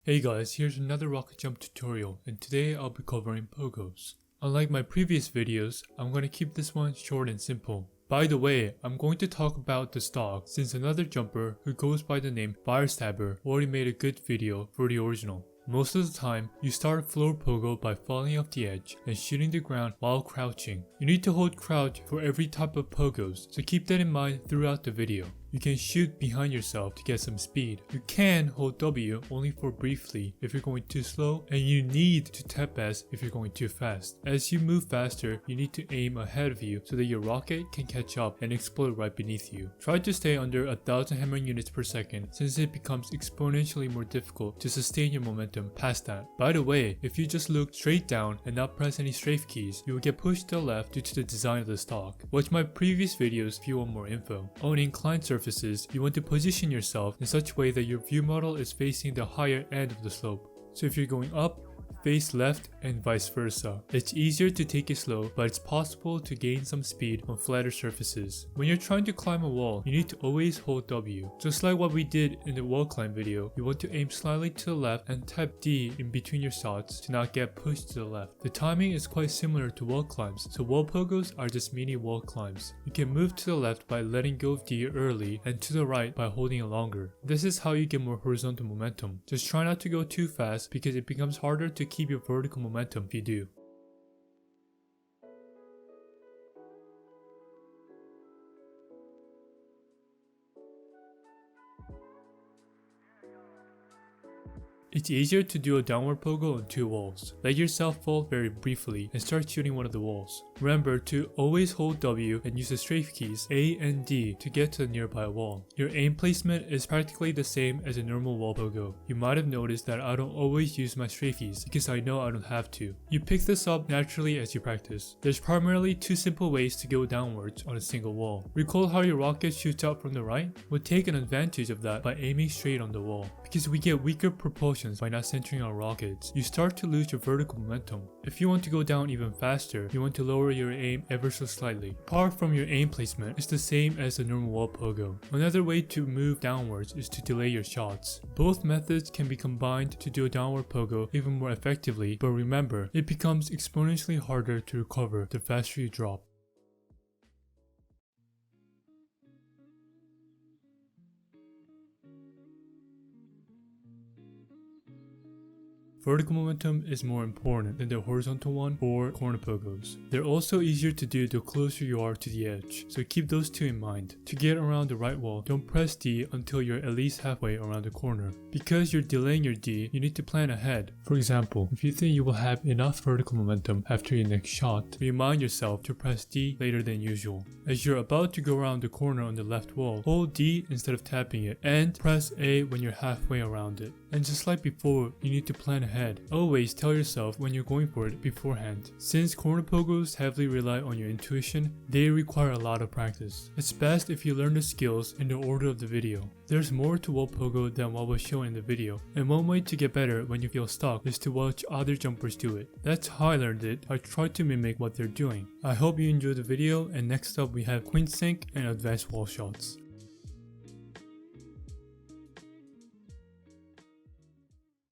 Hey guys, here's another rocket jump tutorial, and today I'll be covering pogos. Unlike my previous videos, I'm going to keep this one short and simple. By the way, I'm going to talk about the stock since another jumper who goes by the name FIrestabber already made a good video for the original. Most of the time, you start floor pogo by falling off the edge and shooting the ground while crouching. You need to hold crouch for every type of pogos, so keep that in mind throughout the video. You can shoot behind yourself to get some speed. You can hold W only for briefly if you're going too slow, and you need to tap S if you're going too fast. As you move faster, you need to aim ahead of you so that your rocket can catch up and explode right beneath you. Try to stay under 1000 hammering units per second since it becomes exponentially more difficult to sustain your momentum past that. By the way, if you just look straight down and not press any strafe keys, you will get pushed to the left due to the design of the stock. Watch my previous videos if you want more info. On inclined surfaces, you want to position yourself in such a way that your view model is facing the higher end of the slope. So if you're going up, face left and vice versa. It's easier to take it slow, but it's possible to gain some speed on flatter surfaces. When you're trying to climb a wall, you need to always hold W. Just like what we did in the wall climb video, you want to aim slightly to the left and tap D in between your shots to not get pushed to the left. The timing is quite similar to wall climbs, so wall pogos are just mini wall climbs. You can move to the left by letting go of D early and to the right by holding it longer. This is how you get more horizontal momentum. Just try not to go too fast because it becomes harder to keep your vertical momentum if you do. It's easier to do a downward pogo on two walls. Let yourself fall very briefly and start shooting one of the walls. Remember to always hold W and use the strafe keys A and D to get to the nearby wall. Your aim placement is practically the same as a normal wall pogo. You might have noticed that I don't always use my strafe keys because I know I don't have to. You pick this up naturally as you practice. There's primarily two simple ways to go downwards on a single wall. Recall how your rocket shoots out from the right? We'll take an advantage of that by aiming straight on the wall. Because we get weaker propulsion by not centering our rockets, you start to lose your vertical momentum. If you want to go down even faster, you want to lower your aim ever so slightly. Apart from your aim placement, it's the same as a normal wall pogo. Another way to move downwards is to delay your shots. Both methods can be combined to do a downward pogo even more effectively, but remember, it becomes exponentially harder to recover the faster you drop. Vertical momentum is more important than the horizontal one or corner pogos. They're also easier to do the closer you are to the edge, so keep those two in mind. To get around the right wall, don't press D until you're at least halfway around the corner. Because you're delaying your D, you need to plan ahead. For example, if you think you will have enough vertical momentum after your next shot, remind yourself to press D later than usual. As you're about to go around the corner on the left wall, hold D instead of tapping it, and press A when you're halfway around it. And just like before, you need to plan ahead. Always tell yourself when you're going for it beforehand. Since corner pogos heavily rely on your intuition, they require a lot of practice. It's best if you learn the skills in the order of the video. There's more to Wallpogo than what was shown in the video, and one way to get better when you feel stuck is to watch other jumpers do it. That's how I learned it. I tried to mimic what they're doing. I hope you enjoyed the video, and next up we have queen sync and advanced wall shots.